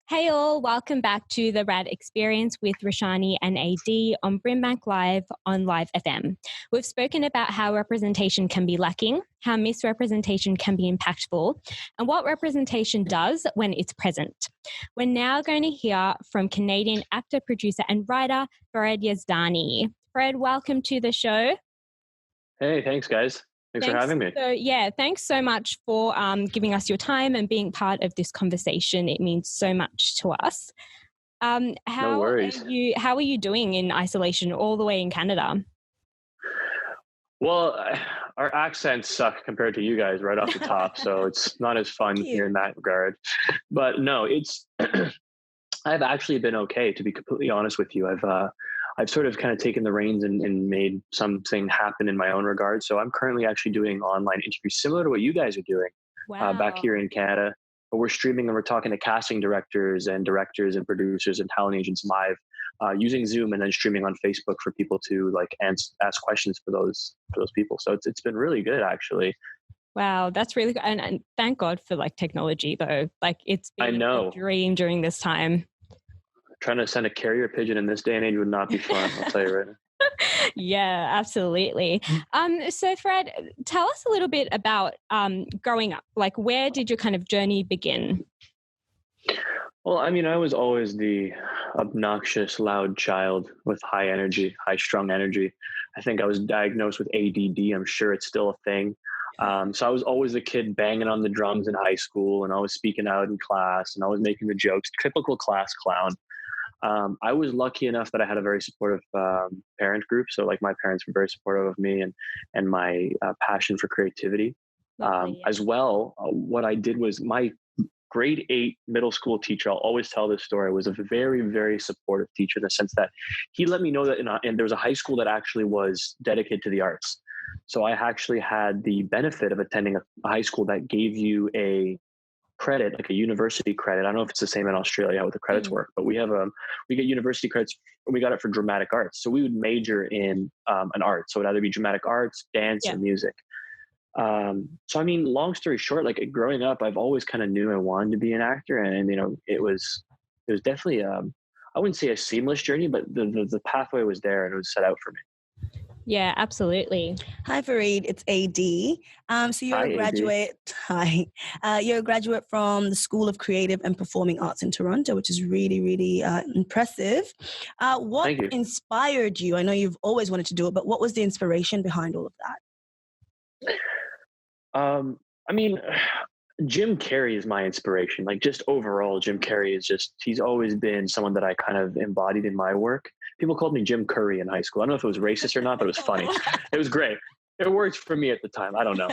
Hey all, welcome back to the RAD Experience with Roshani and AD on BRIMBANK Live on Live FM. We've spoken about how representation can be lacking, how misrepresentation can be impactful, and what representation does when it's present. We're now going to hear from Canadian actor, producer, and writer Farid Yazani. Fred, welcome to the show. Hey, thanks, guys. Thanks for having me. Thanks so much for giving us your time and being part of this conversation. It means so much to us. No worries. How are you doing in isolation all the way in Canada? Well, our accents suck compared to you guys right off the top, so it's not as fun here in that regard. But no, I've actually been okay, to be completely honest with you. I've sort of kind of taken the reins and made something happen in my own regard. So I'm currently actually doing online interviews similar to what you guys are doing back here in Canada. But we're streaming and we're talking to casting directors and producers and talent agents live using Zoom and then streaming on Facebook for people to ask questions for those people. So it's been really good, actually. Wow, that's really good. And thank God for technology, though. It's been a dream during this time. Trying to send a carrier pigeon in this day and age would not be fun, I'll tell you right now. Yeah, absolutely. So Fred, tell us a little bit about growing up. Where did your kind of journey begin? Well, I mean, I was always the obnoxious, loud child with high strung energy. I think I was diagnosed with ADD. I'm sure it's still a thing. So I was always the kid banging on the drums in high school and always speaking out in class and always making the jokes, typical class clown. I was lucky enough that I had a very supportive parent group. So my parents were very supportive of me and my passion for creativity. As well, what I did was my grade 8 middle school teacher, I'll always tell this story, was a very, very supportive teacher in the sense that he let me know that and there was a high school that actually was dedicated to the arts. So I actually had the benefit of attending a high school that gave you a credit, like a university credit. I don't know if it's the same in Australia how the credits work, but we get university credits. We got it for dramatic arts. So we would major in an art. So it would either be dramatic arts, dance, or music. So I mean, long story short, growing up, I've always kind of knew I wanted to be an actor, and it was definitely I wouldn't say a seamless journey, but the pathway was there and it was set out for me. Yeah, absolutely. Hi, Farid. It's AD. So you're a graduate. Hi. You're a graduate from the School of Creative and Performing Arts in Toronto, which is really, really impressive. What inspired you? I know you've always wanted to do it, but what was the inspiration behind all of that? I mean, Jim Carrey is my inspiration. Just overall, Jim Carrey he's always been someone that I kind of embodied in my work. People called me Jim Curry in high school. I don't know if it was racist or not, but it was funny. It was great. It worked for me at the time. I don't know.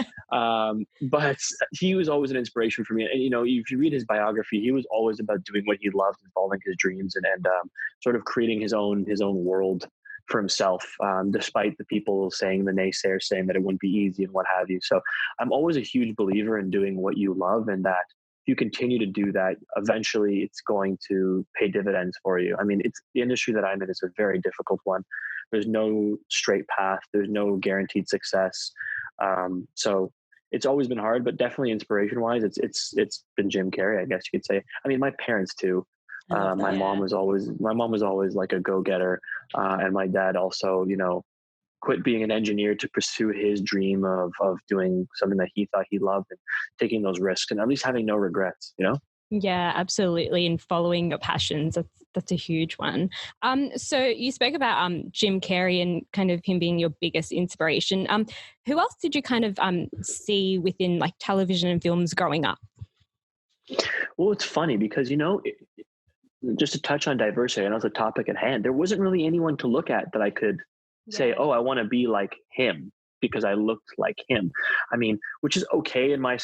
But he was always an inspiration for me. And, if you read his biography, he was always about doing what he loved and following his dreams and sort of creating his own world for himself, despite the people the naysayers saying that it wouldn't be easy and what have you. So I'm always a huge believer in doing what you love, and that if you continue to do that, eventually it's going to pay dividends for you. I mean, it's the industry that I'm in is a very difficult one. There's no straight path. There's no guaranteed success. So it's always been hard, but definitely inspiration wise, it's been Jim Carrey, I guess you could say. I mean, my parents too. My mom was always like a go-getter. And my dad also, quit being an engineer to pursue his dream of doing something that he thought he loved and taking those risks and at least having no regrets, Yeah, absolutely. And following your passions, that's a huge one. So you spoke about Jim Carrey and kind of him being your biggest inspiration. Who else did you kind of see within television and films growing up? Well, it's funny because, just to touch on diversity, I know it's a topic at hand. There wasn't really anyone to look at that I could say, oh, I want to be like him because I looked like him. I mean, which is okay in my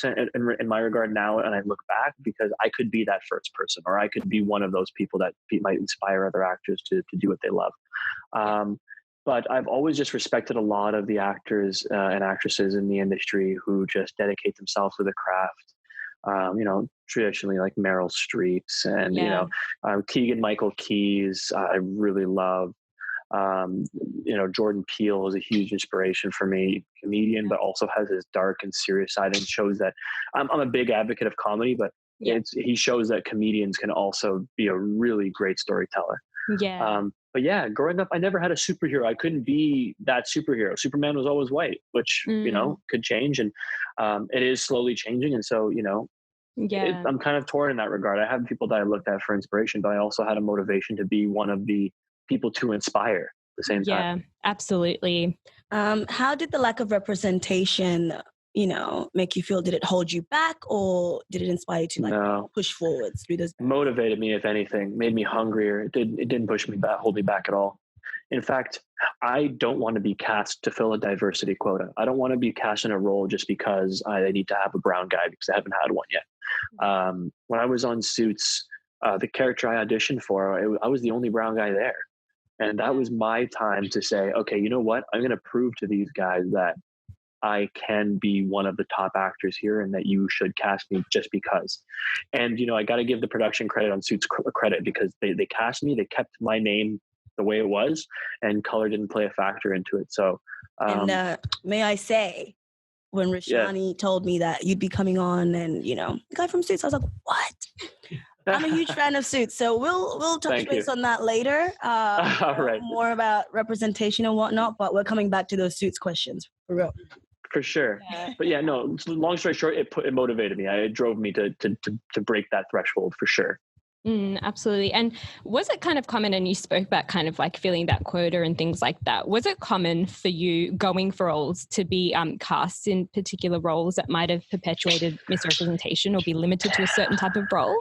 regard now. And I look back because I could be that first person, or I could be one of those people that might inspire other actors to do what they love. But I've always just respected a lot of the actors and actresses in the industry who just dedicate themselves to the craft. Traditionally like Meryl Streep's and, Keegan Michael Key's, I really love. Jordan Peele is a huge inspiration for me, comedian, but also has his dark and serious side and shows that I'm a big advocate of comedy, but he shows that comedians can also be a really great storyteller. Yeah. But yeah, growing up, I never had a superhero. I couldn't be that superhero. Superman was always white, which, could change. And it is slowly changing. And so, I'm kind of torn in that regard. I have people that I looked at for inspiration, but I also had a motivation to be one of the people to inspire at the same time. Yeah, absolutely. How did the lack of representation, make you feel? Did it hold you back, or did it inspire you to push forwards through this? Motivated me, if anything, made me hungrier. It didn't push me back, hold me back at all. In fact, I don't want to be cast to fill a diversity quota. I don't want to be cast in a role just because I need to have a brown guy because I haven't had one yet. When I was on Suits, the character I auditioned for, I was the only brown guy there. And that was my time to say, okay, you know what? I'm going to prove to these guys that I can be one of the top actors here and that you should cast me just because. And, I got to give the production credit on Suits credit because they cast me, they kept my name the way it was, and color didn't play a factor into it. So, and may I say, when Roshani told me that you'd be coming on and, the guy from Suits, I was like, what? I'm a huge fan of Suits. So we'll touch base on that later. All right. More about representation and whatnot, but we're coming back to those Suits questions for real. For sure. Yeah. But yeah, no, long story short, it motivated me. It drove me to break that threshold for sure. Absolutely. And was it kind of common, and you spoke about kind of like feeling that quota and things like that, was it common for you going for roles to be cast in particular roles that might have perpetuated misrepresentation or be limited to a certain type of role?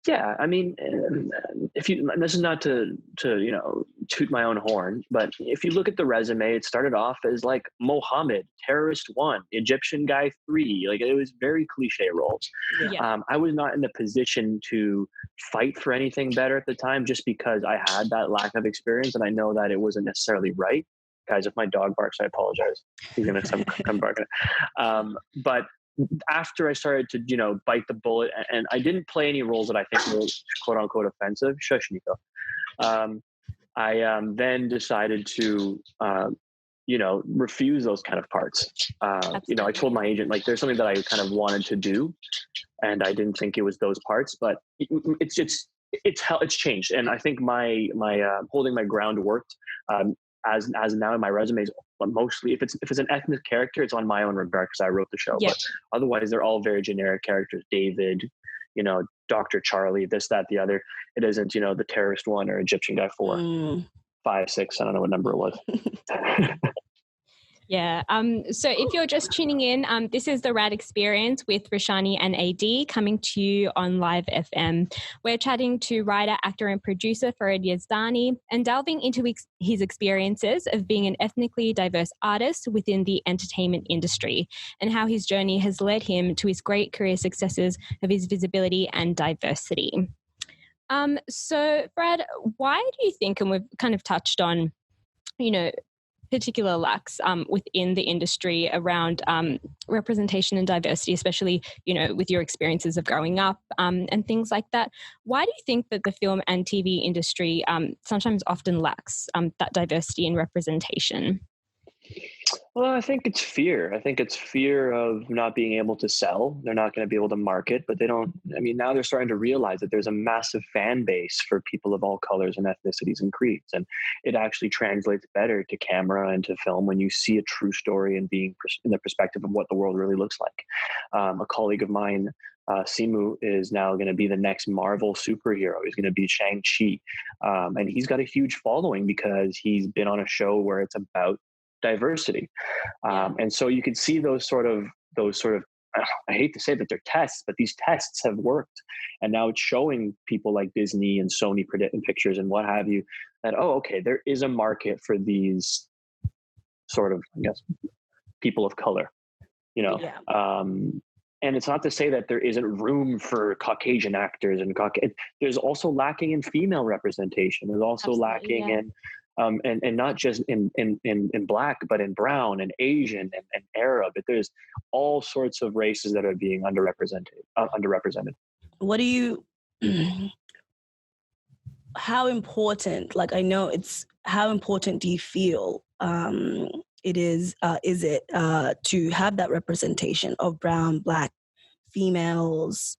Yeah, I mean, this is not to toot my own horn, but if you look at the resume, it started off as like Mohammed, terrorist 1, Egyptian guy 3. Like, it was very cliche roles. Yeah. I was not in the position to fight for anything better at the time, just because I had that lack of experience, and I know that it wasn't necessarily right. Guys, if my dog barks, I apologize. He's gonna come barking. But after I started to, bite the bullet, and I didn't play any roles that I think were quote unquote offensive. Shush, Nico. I then decided to, refuse those kind of parts. I told my agent, like, there's something that I kind of wanted to do, and I didn't think it was those parts, but it's changed. And I think my holding my ground worked. As now in my resumes, mostly if it's an ethnic character, it's on my own regard because I wrote the show. But otherwise, they're all very generic characters. David, Dr. Charlie, this, that, the other. It isn't, the terrorist 1 or Egyptian guy 4, 5, 6. I don't know what number it was. Yeah. So if you're just tuning in, this is the RAD Experience with Roshani and AD coming to you on Live FM. We're chatting to writer, actor and producer Farid Yazani and delving into his experiences of being an ethnically diverse artist within the entertainment industry and how his journey has led him to his great career successes of his visibility and diversity. So Brad, why do you think, and we've kind of touched on, particular lacks within the industry around representation and diversity, especially, with your experiences of growing up and things like that. Why do you think that the film and TV industry sometimes often lacks that diversity and representation? Well, I think it's fear. I think it's fear of not being able to sell. They're not going to be able to market, but now they're starting to realize that there's a massive fan base for people of all colors and ethnicities and creeds. And it actually translates better to camera and to film when you see a true story and being in the perspective of what the world really looks like. A colleague of mine, Simu, is now going to be the next Marvel superhero. He's going to be Shang-Chi. And he's got a huge following because he's been on a show where it's about diversity. And so you can see those sort of, I hate to say that they're tests, but these tests have worked. And now it's showing people like Disney and Sony Pictures and what have you, that, okay, there is a market for these sort of, I guess, people of color, and it's not to say that there isn't room for Caucasian actors and there's also lacking in female representation. There's also lacking in and not just in Black, but in brown and Asian and Arab. There's all sorts of races that are being underrepresented. What do you? How important? Like, I know it's how important do you feel it is? Is it to have that representation of brown, Black females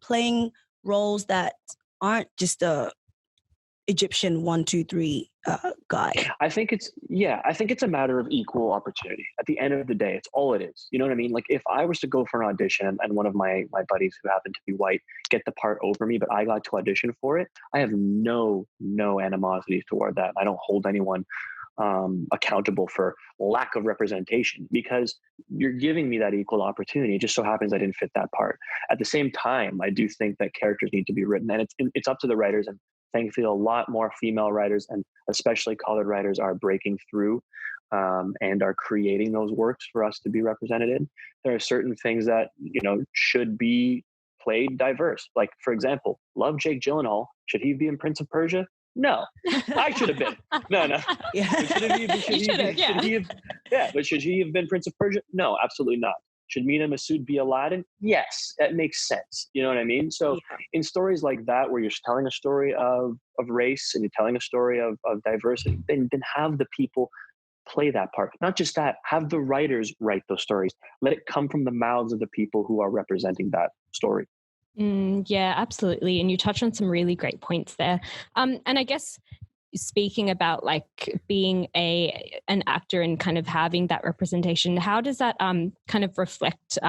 playing roles that aren't just a Egyptian 1, 2, 3 guy? I think it's a matter of equal opportunity. At the end of the day, it's all it is. You know what I mean? Like if I was to go for an audition and one of my buddies who happened to be white get the part over me, but I got to audition for it, I have no animosity toward that. I don't hold anyone accountable for lack of representation because you're giving me that equal opportunity. It just so happens I didn't fit that part. At the same time, I do think that characters need to be written, and it's up to the writers. And thankfully, a lot more female writers and especially colored writers are breaking through and are creating those works for us to be represented in. There are certain things that should be played diverse. Like, for example, love Jake Gyllenhaal. Should he be in Prince of Persia? No, I should have been. No. Yeah. But should he have been Prince of Persia? No, absolutely not. Should Mina Masood be Aladdin? Yes, that makes sense. You know what I mean? So in stories like that, where you're telling a story of race and you're telling a story of diversity, then have the people play that part. Not just that, have the writers write those stories. Let it come from the mouths of the people who are representing that story. Yeah, absolutely. And you touched on some really great points there. And I guess speaking about like being an actor and kind of having that representation, how does that kind of reflect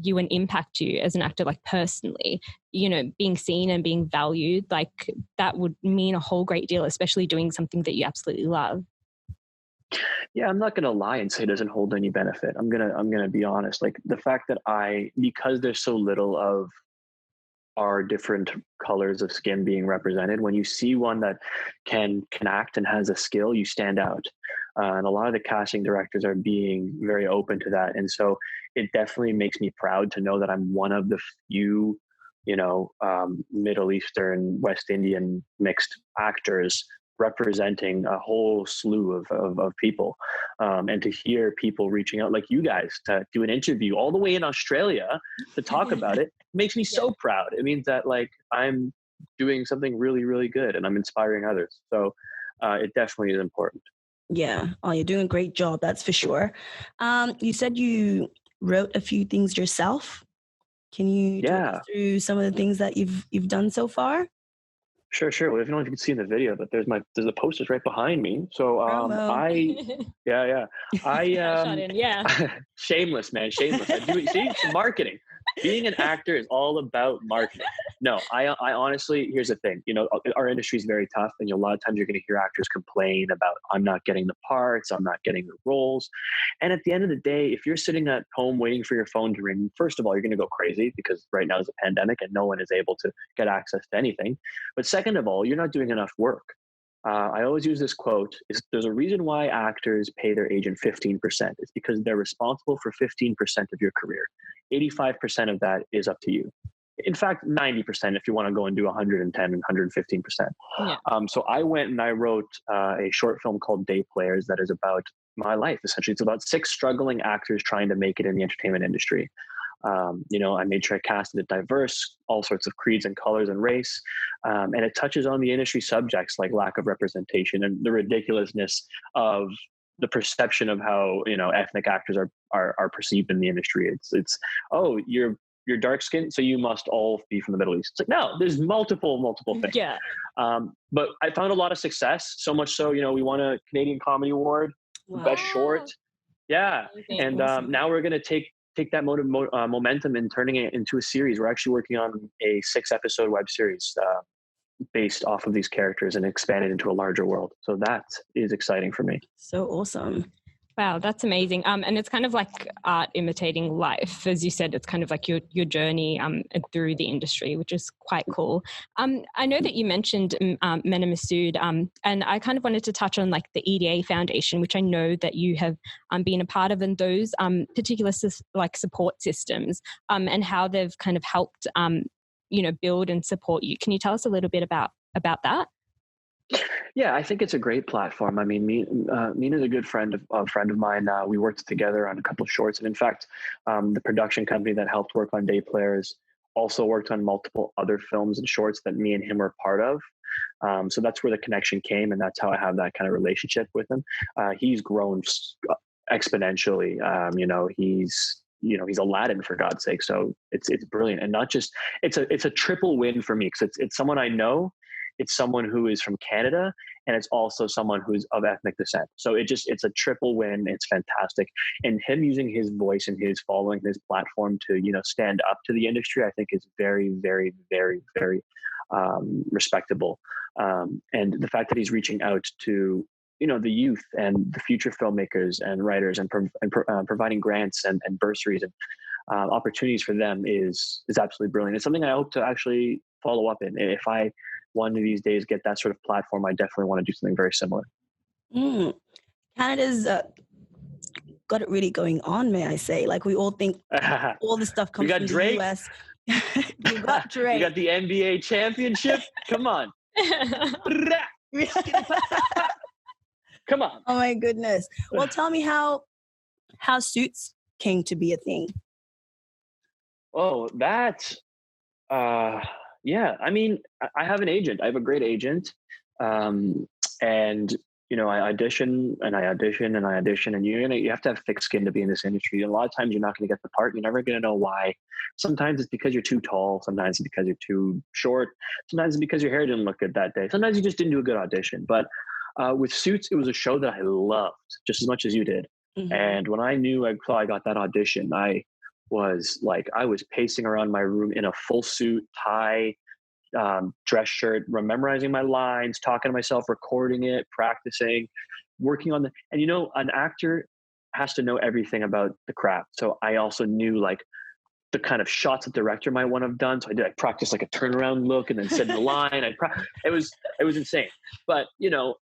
you and impact you as an actor, like personally? Being seen and being valued, like that would mean a whole great deal, especially doing something that you absolutely love. Yeah, I'm not going to lie and say it doesn't hold any benefit. I'm going to be honest. Like the fact that because there's so little of our different colors of skin being represented, when you see one that can act and has a skill, you stand out. And a lot of the casting directors are being very open to that. And so it definitely makes me proud to know that I'm one of the few, Middle Eastern, West Indian mixed actors representing a whole slew of people, and to hear people reaching out like you guys to do an interview all the way in Australia to talk about it makes me so proud. It means that like I'm doing something really, really good and I'm inspiring others. So it definitely is important. Yeah. Oh, you're doing a great job. That's for sure. You said you wrote a few things yourself. Can you talk us through some of the things that you've done so far? Sure. Well, I don't know if you can see in the video, but there's the posters right behind me. So shameless, man, shameless. I do see it's marketing. Being an actor is all about marketing. No, I honestly, here's the thing. Our industry is very tough, and a lot of times you're going to hear actors complain about I'm not getting the parts, I'm not getting the roles. And at the end of the day, if you're sitting at home waiting for your phone to ring, first of all, you're going to go crazy because right now is a pandemic and no one is able to get access to anything. But second of all, you're not doing enough work. I always use this quote: there's a reason why actors pay their agent 15%. It's because they're responsible for 15% of your career. 85% of that is up to you. In fact, 90% if you want to go and do 110 and 115%. Yeah. So I went and I wrote a short film called Day Players that is about my life. Essentially, it's about 6 struggling actors trying to make it in the entertainment industry. I made sure I casted it diverse, all sorts of creeds and colors and race. And it touches on the industry subjects like lack of representation and the ridiculousness of the perception of how, ethnic actors are perceived in the industry. It's oh, you're dark skinned, so you must all be from the Middle East. It's like, no, there's multiple things. Yeah. But I found a lot of success, so much so, we won a Canadian Comedy Award, Best Short. Yeah. And now we're going to take that momentum and turning it into a series. We're actually working on a 6-episode web series based off of these characters and expand it into a larger world. So that is exciting for me. So awesome. Wow, that's amazing. And it's kind of like art imitating life. As you said, it's kind of like your journey through the industry, which is quite cool. I know that you mentioned Mina Masood, and I kind of wanted to touch on like the EDA Foundation, which I know that you have been a part of, and those particular like support systems and how they've kind of helped, build and support you. Can you tell us a little bit about that? Yeah, I think it's a great platform. I mean, Mina's a good friend of mine. We worked together on a couple of shorts, and in fact, the production company that helped work on Day Players also worked on multiple other films and shorts that me and him were part of. So that's where the connection came, and that's how I have that kind of relationship with him. He's grown exponentially. He's he's Aladdin, for God's sake. So it's brilliant. And not just, it's a triple win for me, because it's someone I know, it's someone who is from Canada, and it's also someone who's of ethnic descent. So it's a triple win. It's fantastic. And him using his voice and his following, his platform to, stand up to the industry, I think is very, very, very, very respectable. And the fact that he's reaching out to, the youth and the future filmmakers and writers, and providing grants and bursaries and opportunities for them is absolutely brilliant. It's something I hope to actually follow up in. If I one of these days get that sort of platform, I definitely want to do something very similar. Canada's got it really going on, may I say. Like, we all think all this stuff comes from the US. You got Drake. You got the NBA championship. Come on. Come on. Oh my goodness. Well, tell me how Suits came to be a thing. Oh, that's yeah. I mean, I have an agent. I have a great agent. And I audition and I audition and I audition, and you have to have thick skin to be in this industry. And a lot of times you're not going to get the part. You're never going to know why. Sometimes it's because you're too tall. Sometimes it's because you're too short. Sometimes it's because your hair didn't look good that day. Sometimes you just didn't do a good audition. But with Suits, it was a show that I loved just as much as you did. Mm-hmm. And when I knew I got that audition, I was pacing around my room in a full suit, tie, dress shirt, memorizing my lines, talking to myself, recording it, practicing, working on and an actor has to know everything about the craft. So I also knew the kind of shots a director might want to have done. So I practiced a turnaround look and then said the line. It was insane. But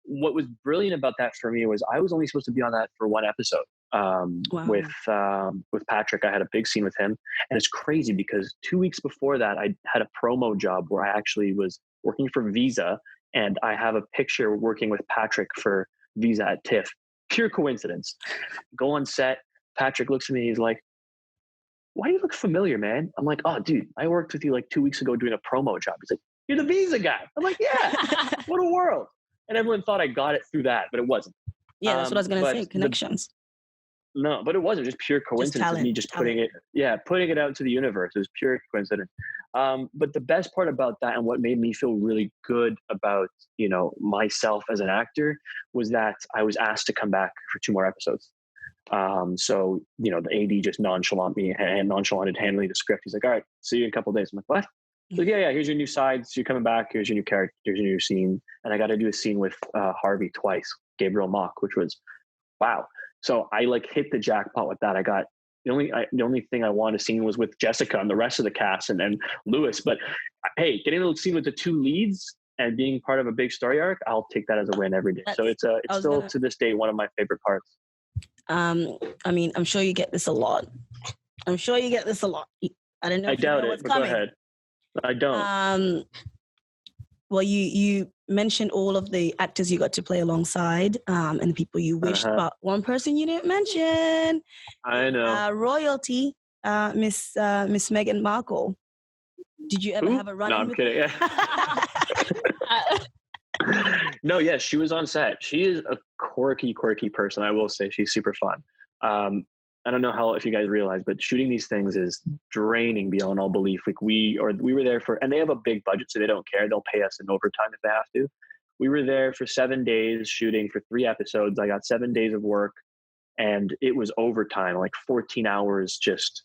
what was brilliant about that for me was I was only supposed to be on that for one episode. Wow. With Patrick, I had a big scene with him, and it's crazy because 2 weeks before that, I had a promo job where I actually was working for Visa, and I have a picture working with Patrick for Visa at TIFF. Pure coincidence. Go on set. Patrick looks at me. He's like, "Why do you look familiar, man?" I'm like, "Oh, dude, I worked with you 2 weeks ago doing a promo job." He's like, "You're the Visa guy." I'm like, "Yeah." What a world. And everyone thought I got it through that, but it wasn't. Yeah, that's what I was going to say. Connections. No, but it wasn't just pure coincidence. Just me just putting it out to the universe. It was pure coincidence. But the best part about that, and what made me feel really good about, myself as an actor, was that I was asked to come back for 2 more episodes. So, the AD just nonchalantly handling the script. He's like, "All right, see you in a couple of days." I'm like, "What?" He's like, yeah, here's your new sides. You're coming back. Here's your new character. Here's your new scene. And I got to do a scene with Harvey twice, Gabriel Mock, which was, wow. So I hit the jackpot with that. I got the only thing I wanted to see was with Jessica and the rest of the cast and Lewis. But hey, getting a scene with the 2 leads and being part of a big story arc, I'll take that as a win every day. So it's still to this day one of my favorite parts. I mean, I'm sure you get this a lot. I don't know. I doubt it. But go ahead. I don't. Well, you mentioned all of the actors you got to play alongside, and the people you wished, but one person you didn't mention. I know. Royalty, Miss Meghan Markle. Did you ever have a run? No, I'm kidding. No, yes, she was on set. She is a quirky person. I will say she's super fun. I don't know if you guys realize, but shooting these things is draining beyond all belief. We were there and they have a big budget, so they don't care. They'll pay us in overtime if they have to. We were there for 7 days shooting for 3 episodes. I got 7 days of work, and it was overtime, 14 hours just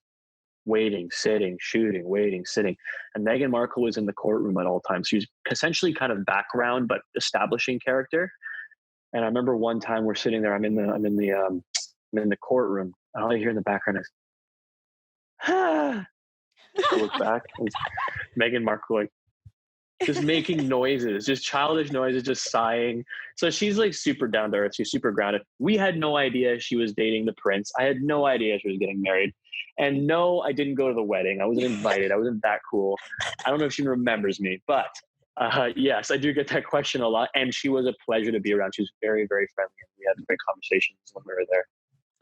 waiting, sitting, shooting, waiting, sitting. And Meghan Markle was in the courtroom at all times. She was essentially kind of background, but establishing character. And I remember one time we're sitting there. I'm in the courtroom. And all I hear in the background is, I look back, and Meghan Markle just making noises, just childish noises, just sighing. So she's super down to earth. She's super grounded. We had no idea she was dating the prince. I had no idea she was getting married. And no, I didn't go to the wedding. I wasn't invited. I wasn't that cool. I don't know if she remembers me, but yes, I do get that question a lot. And she was a pleasure to be around. She was very, very friendly. And we had great conversations when we were there.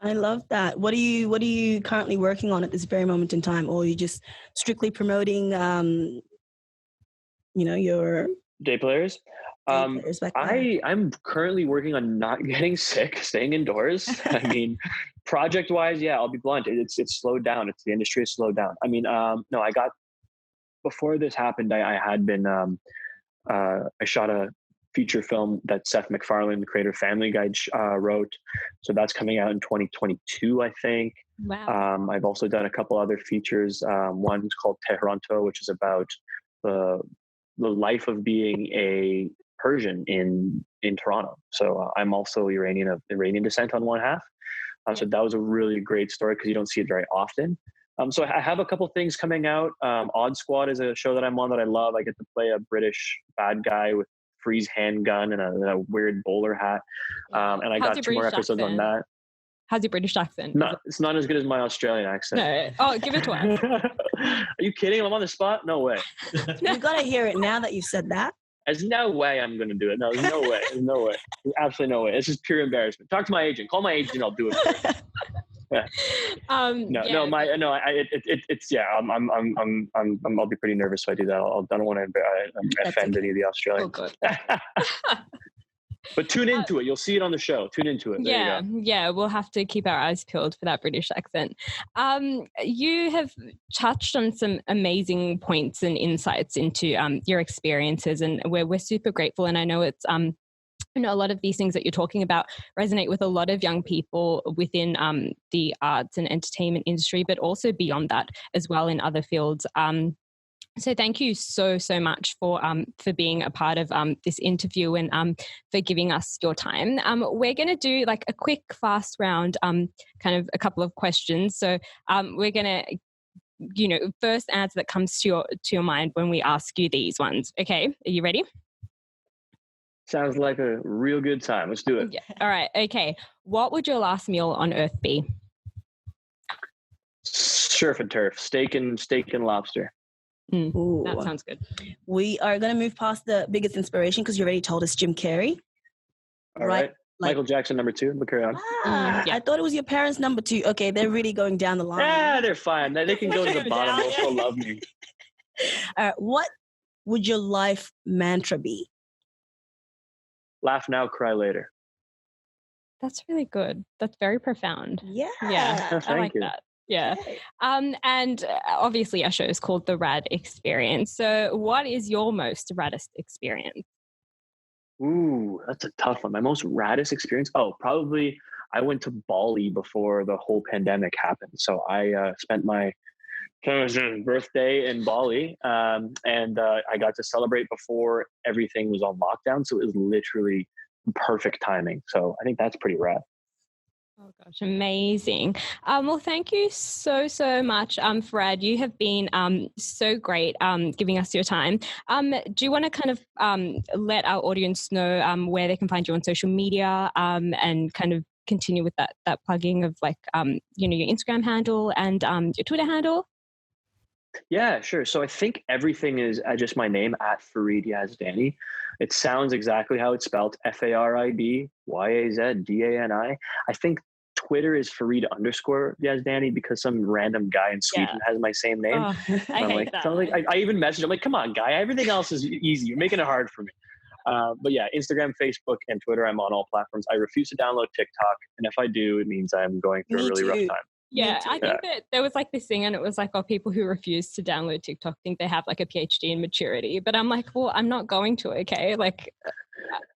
I love that. What are you currently working on at this very moment in time? Or are you just strictly promoting, your day players? players back then? I'm currently working on not getting sick, staying indoors. I mean, project wise, yeah, I'll be blunt. It's slowed down. The industry has slowed down. I mean, no, before this happened, I had been, I shot a feature film that Seth MacFarlane, the creator of Family Guy, wrote. So that's coming out in 2022, I think. Wow. I've also done a couple other features. One's called Tehranto, which is about the life of being a Persian in Toronto. So I'm also Iranian, of Iranian descent on one half. So that was a really great story because you don't see it very often. So I have a couple things coming out. Odd Squad is a show that I'm on that I love. I get to play a British bad guy with freeze handgun and a weird bowler hat. And I got 2 more episodes on that. How's your British accent? It's not as good as my Australian accent. No. Oh, give it to us. Are you kidding? I'm on the spot? No way. You got to hear it now that you've said that. There's no way I'm going to do it. No, there's no way. There's no way. There's absolutely no way. It's just pure embarrassment. Talk to my agent. Call my agent. I'll do it for you. Yeah. I'll be pretty nervous if I do that. I don't want to offend any of the Australians. Oh, good. But tune into it. You'll see it on the show. Tune into it. Yeah. We'll have to keep our eyes peeled for that British accent. You have touched on some amazing points and insights into your experiences, and we're super grateful. And I know it's a lot of these things that you're talking about resonate with a lot of young people within the arts and entertainment industry, but also beyond that as well in other fields. So thank you so much for being a part of this interview and for giving us your time. We're going to do like a quick fast round, kind of a couple of questions. So we're going to, first answer that comes to your mind when we ask you these ones. Okay, are you ready? Sounds like a real good time. Let's do it. Yeah. All right. Okay. What would your last meal on Earth be? Surf and turf, steak and lobster. That sounds good. We are going to move past the biggest inspiration because you already told us Jim Carrey. All right. Michael Jackson, number 2. But carry on. I thought it was your parents' number 2. Okay, they're really going down the line. Yeah, they're fine. They can go to the bottom. They'll still love me. All right. What would your life mantra be? Laugh now, cry later. That's really good. That's very profound. Yeah. I like that. Yeah. And obviously our show is called the RAD Experience. So what is your most raddest experience? Ooh, that's a tough one. My most raddest experience? Oh, probably I went to Bali before the whole pandemic happened. So I spent my birthday in Bali and I got to celebrate before everything was on lockdown. So it was literally perfect timing. So I think that's pretty rad. Oh gosh, amazing. Well, thank you so much, Farid. You have been so great giving us your time. Do you want to kind of let our audience know where they can find you on social media and kind of continue with that plugging of like, your Instagram handle and your Twitter handle? Yeah, sure. So I think everything is just my name at Farid Yazani. It sounds exactly how it's spelled, FARID YAZDANI. I think Twitter is Farid _Yazdani because some random guy in Sweden has my same name. Oh, I hate that. So I even messaged him, like, come on, guy, everything else is easy. You're making it hard for me. But yeah, Instagram, Facebook, and Twitter, I'm on all platforms. I refuse to download TikTok. And if I do, it means I'm going through a really rough time. Yeah, I think that there was like this thing and it was like, people who refuse to download TikTok think they have like a PhD in maturity. But I'm like, well, I'm not going to, okay? Like...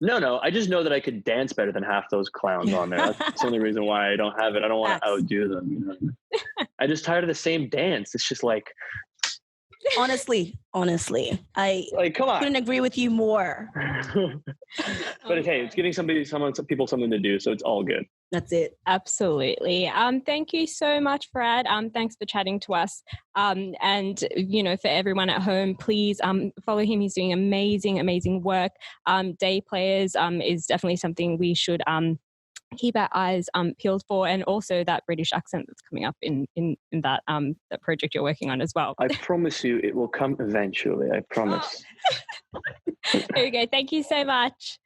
No. I just know that I could dance better than half those clowns on there. That's the only reason why I don't have it. I don't want to outdo them. I'm just tired of the same dance. It's just like... Honestly, I come on. Couldn't agree with you more. But hey, it's giving people something to do, so it's all good. That's it. Absolutely. Thank you so much, Brad. Thanks for chatting to us. And for everyone at home, please follow him. He's doing amazing work. Day Players is definitely something we should keep our eyes peeled for, and also that British accent that's coming up in that that project you're working on as well. I promise you it will come eventually. I promise. There you go. Thank you so much.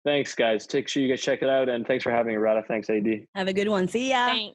Thanks, guys. Make sure you guys check it out, and thanks for having me, Rada. Thanks, AD. Have a good one. See ya. Thanks.